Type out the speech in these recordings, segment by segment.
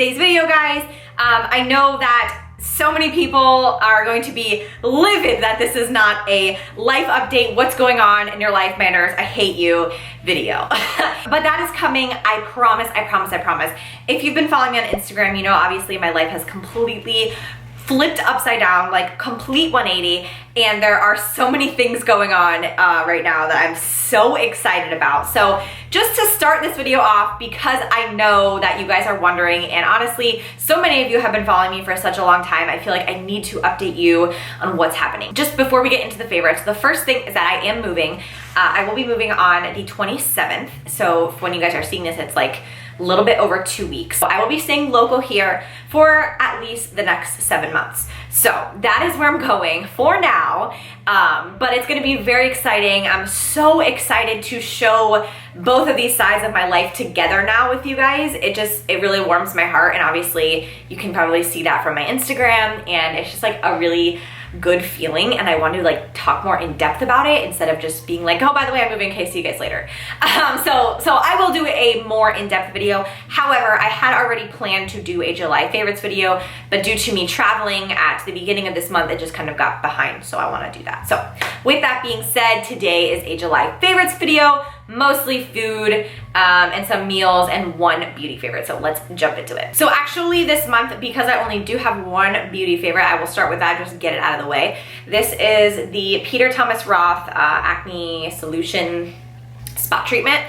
today's video, guys. I know that so many people are going to be livid that this is not a life update, what's going on in your life, manners, I hate you video. But that is coming, I promise, I promise, I promise. If you've been following me on Instagram, you know obviously my life has completely flipped upside down, like complete 180, and there are so many things going on right now that I'm so excited about. So just to start this video off, because I know that you guys are wondering, and honestly, so many of you have been following me for such a long time, I feel like I need to update you on what's happening. Just before we get into the favorites, the first thing is that I am moving. I will be moving on the 27th. So when you guys are seeing this, it's like a little bit over 2 weeks. So I will be staying local here for at least the next 7 months. So that is where I'm going for now, but it's gonna be very exciting. I'm so excited to show both of these sides of my life together now with you guys. It really warms my heart, and obviously you can probably see that from my Instagram, and it's just like a really good feeling, and I want to like talk more in depth about it instead of just being like, oh, by the way, I'm moving, okay, see you guys later. So I will do a more in-depth video. However, I had already planned to do a July favorites video, but due to me traveling at the beginning of this month, it just kind of got behind, so I want to do that. So with that being said, today is a July favorites video, mostly food and some meals and one beauty favorite. So let's jump into it. So actually this month, because I only do have one beauty favorite, I will start with that, just get it out of the way. This is the Peter Thomas Roth Acne Solution Spot Treatment.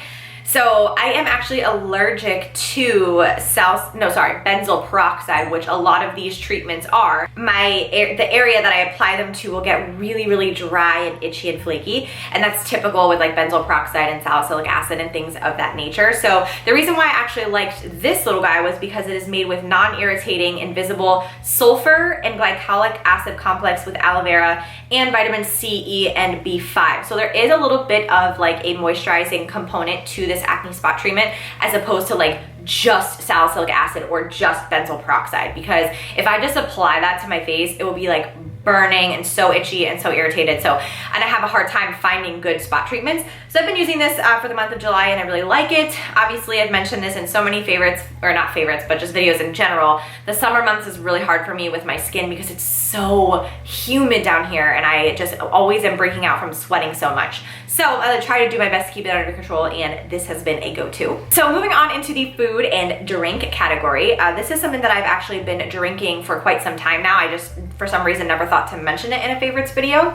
So I am actually allergic to benzoyl peroxide, which a lot of these treatments are. The area that I apply them to will get really, really dry and itchy and flaky, and that's typical with like benzoyl peroxide and salicylic acid and things of that nature. So the reason why I actually liked this little guy was because it is made with non-irritating invisible sulfur and glycolic acid complex with aloe vera and vitamin C, E, and B5. So there is a little bit of like a moisturizing component to this acne spot treatment as opposed to like just salicylic acid or just benzoyl peroxide, because if I just apply that to my face, it will be like burning and so itchy and so irritated. And I have a hard time finding good spot treatments. So I've been using this for the month of July, and I really like it. Obviously, I've mentioned this in so many favorites, or not favorites, but just videos in general. The summer months is really hard for me with my skin because it's so humid down here, and I just always am breaking out from sweating so much. So I try to do my best to keep it under control, and this has been a go-to. So moving on into the food and drink category, this is something that I've actually been drinking for quite some time now. I just, for some reason, never thought to mention it in a favorites video.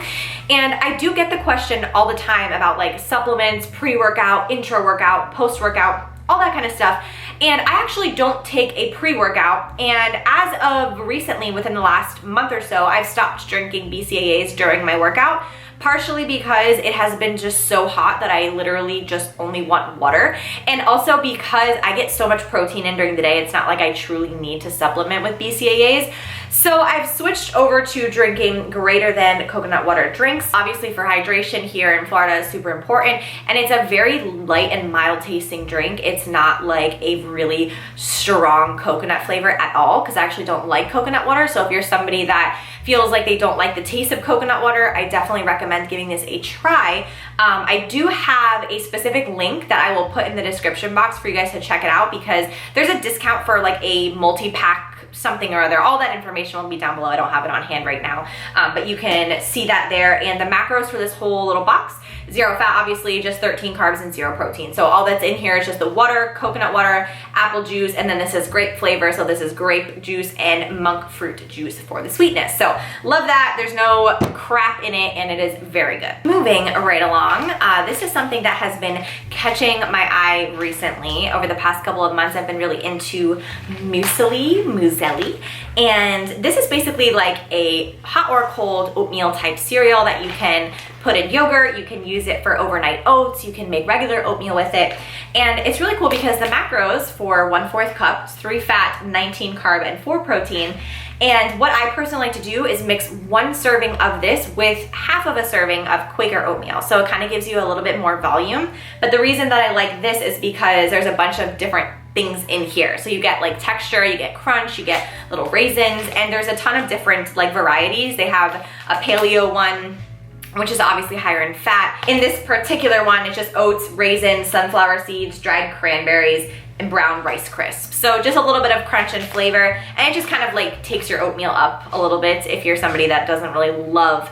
And I do get the question all the time about like supplements, pre-workout, intra-workout, post-workout, all that kind of stuff. And I actually don't take a pre-workout, and as of recently, within the last month or so, I've stopped drinking BCAAs during my workout, partially because it has been just so hot that I literally just only want water, and also because I get so much protein in during the day, it's not like I truly need to supplement with BCAAs. So I've switched over to drinking greater than coconut water drinks. Obviously for hydration here in Florida is super important, and it's a very light and mild tasting drink. It's not like a really strong coconut flavor at all, because I actually don't like coconut water. So if you're somebody that feels like they don't like the taste of coconut water, I definitely recommend giving this a try. I do have a specific link that I will put in the description box for you guys to check it out, because there's a discount for like a multi-pack something or other. All that information will be down below. I don't have it on hand right now, but you can see that there. And the macros for this whole little box: 0 fat, obviously, just 13 carbs and 0 protein. So all that's in here is just the water, coconut water, apple juice, and then this is grape flavor. So this is grape juice and monk fruit juice for the sweetness. So love that. There's no crap in it, and it is very good. Moving right along, this is something that has been catching my eye recently. Over the past couple of months, I've been really into MUSELI, and this is basically like a hot or cold oatmeal type cereal that you can put in yogurt. You can use it for overnight oats. You can make regular oatmeal with it. And it's really cool because the macros for 1/4 cup, 3 fat, 19 carb, and 4 protein. And what I personally like to do is mix 1 serving of this with half of a serving of Quaker oatmeal. So it kind of gives you a little bit more volume. But the reason that I like this is because there's a bunch of different things in here. So you get like texture, you get crunch, you get little raisins, and there's a ton of different like varieties. They have a paleo one, which is obviously higher in fat. In this particular one, it's just oats, raisins, sunflower seeds, dried cranberries, and brown rice crisps. So just a little bit of crunch and flavor, and it just kind of like takes your oatmeal up a little bit if you're somebody that doesn't really love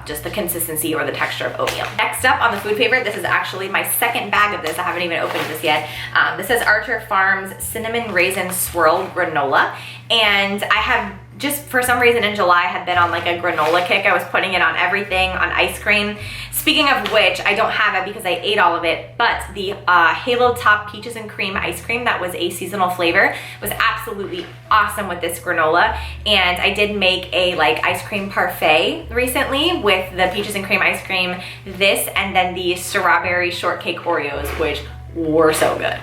just the consistency or the texture of oatmeal. Next up on the food favorite, this is actually my second bag of this. I haven't even opened this yet. This is Archer Farms Cinnamon Raisin Swirl Granola, and I have just for some reason in July had been on like a granola kick. I was putting it on everything, on ice cream. Speaking of which, I don't have it because I ate all of it, but the Halo Top Peaches and Cream ice cream that was a seasonal flavor was absolutely awesome with this granola. And I did make a like ice cream parfait recently with the peaches and cream ice cream, this, and then the strawberry shortcake Oreos, which were so good.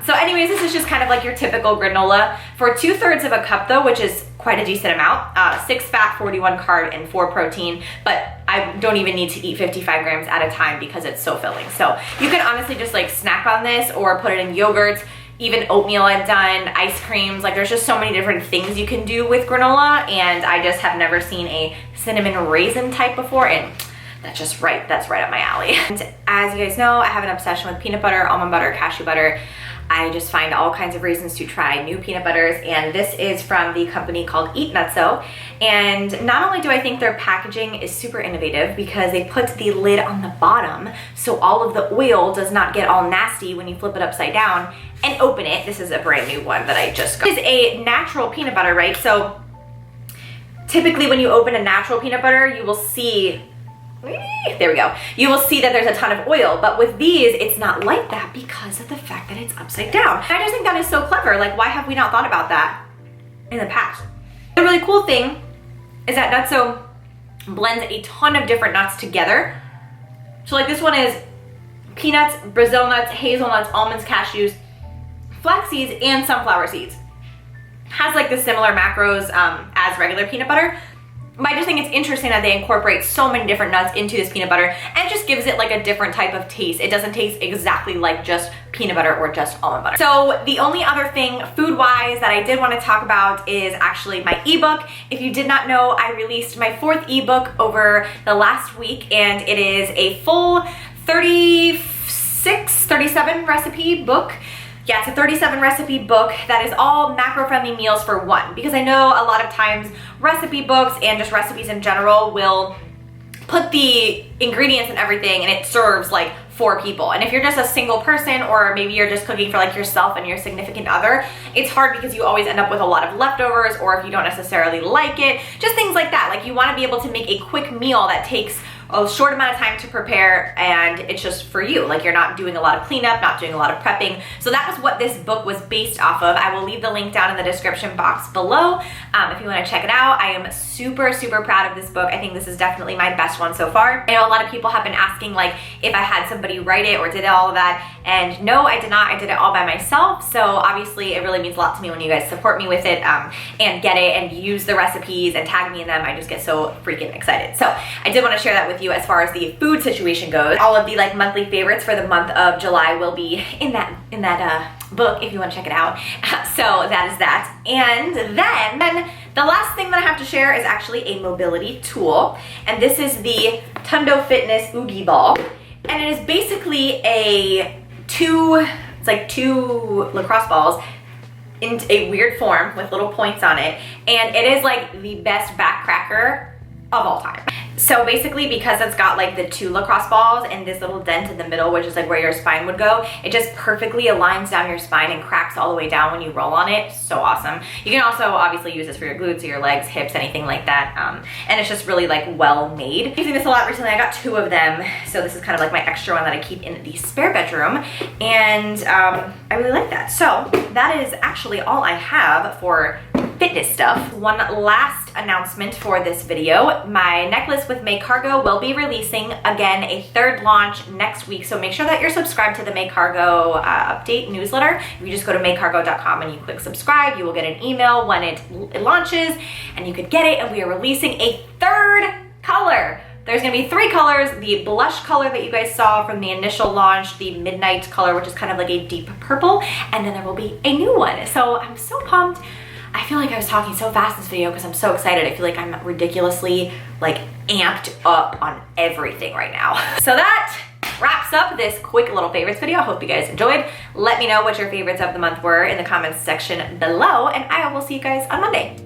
So anyways, this is just kind of like your typical granola. For 2/3 of a cup though, which is quite a decent amount, 6 fat, 41 carb, and 4 protein, but I don't even need to eat 55 grams at a time because it's so filling. So you can honestly just like snack on this or put it in yogurts, even oatmeal I've done, ice creams, like there's just so many different things you can do with granola, and I just have never seen a cinnamon raisin type before, and that's right up my alley. And as you guys know, I have an obsession with peanut butter, almond butter, cashew butter. I just find all kinds of reasons to try new peanut butters, and this is from the company called EATNUTZO. And not only do I think their packaging is super innovative because they put the lid on the bottom so all of the oil does not get all nasty when you flip it upside down and open it. This is a brand new one that I just got. This is a natural peanut butter, right? So typically when you open a natural peanut butter, you will see, there we go, you will see that there's a ton of oil, but with these it's not like that because of the fact that it's upside down. I just think that is so clever. Like, why have we not thought about that in the past? The really cool thing is that Nutzo blends a ton of different nuts together. So like this one is peanuts, Brazil nuts, hazelnuts, almonds, cashews, flax seeds, and sunflower seeds. Has like the similar macros as regular peanut butter, but I just think it's interesting that they incorporate so many different nuts into this peanut butter, and it just gives it like a different type of taste. It doesn't taste exactly like just peanut butter or just almond butter. So the only other thing food-wise that I did want to talk about is actually my ebook. If you did not know, I released my 4th ebook over the last week, and it is a full 37 recipe book. Yeah, it's a 37 recipe book that is all macro-friendly meals for one, because I know a lot of times recipe books and just recipes in general will put the ingredients and everything and it serves like 4 people. And if you're just a single person, or maybe you're just cooking for like yourself and your significant other, it's hard because you always end up with a lot of leftovers, or if you don't necessarily like it, just things like that. Like you want to be able to make a quick meal that takes a short amount of time to prepare, and it's just for you. Like you're not doing a lot of cleanup, not doing a lot of prepping. So that was what this book was based off of. I will leave the link down in the description box below if you want to check it out. I am super, super proud of this book. I think this is definitely my best one so far. I know a lot of people have been asking like if I had somebody write it or did all of that, and no, I did not. I did it all by myself. So obviously it really means a lot to me when you guys support me with it and get it and use the recipes and tag me in them. I just get so freaking excited. So I did want to share that with you as far as the food situation goes. All of the like monthly favorites for the month of July will be in that book if you want to check it out. So that is that. And then the last thing that I have to share is actually a mobility tool, and this is the TUNDOFITNESS OGEE ball, and it is basically it's like two lacrosse balls in a weird form with little points on it, and it is like the best back cracker of all time. So basically, because it's got like the 2 lacrosse balls and this little dent in the middle, which is like where your spine would go, it just perfectly aligns down your spine and cracks all the way down when you roll on it. So awesome. You can also obviously use this for your glutes or your legs, hips, anything like that. And it's just really like well made. I'm using this a lot recently. I got 2 of them. So this is kind of like my extra one that I keep in the spare bedroom. And I really like that. So that is actually all I have for fitness stuff. One last announcement for this video. My necklace with May Cargo will be releasing again a 3rd launch next week, so make sure that you're subscribed to the May Cargo update newsletter. If you just go to maycargo.com and you click subscribe, you will get an email when it launches, and you could get it. And we are releasing a 3rd color. There's gonna be 3 colors: the blush color that you guys saw from the initial launch, the midnight color, which is kind of like a deep purple, and then there will be a new one. So I'm so pumped. I feel like I was talking so fast in this video because I'm so excited. I feel like I'm ridiculously like amped up on everything right now. So that wraps up this quick little favorites video. I hope you guys enjoyed. Let me know what your favorites of the month were in the comments section below, and I will see you guys on Monday.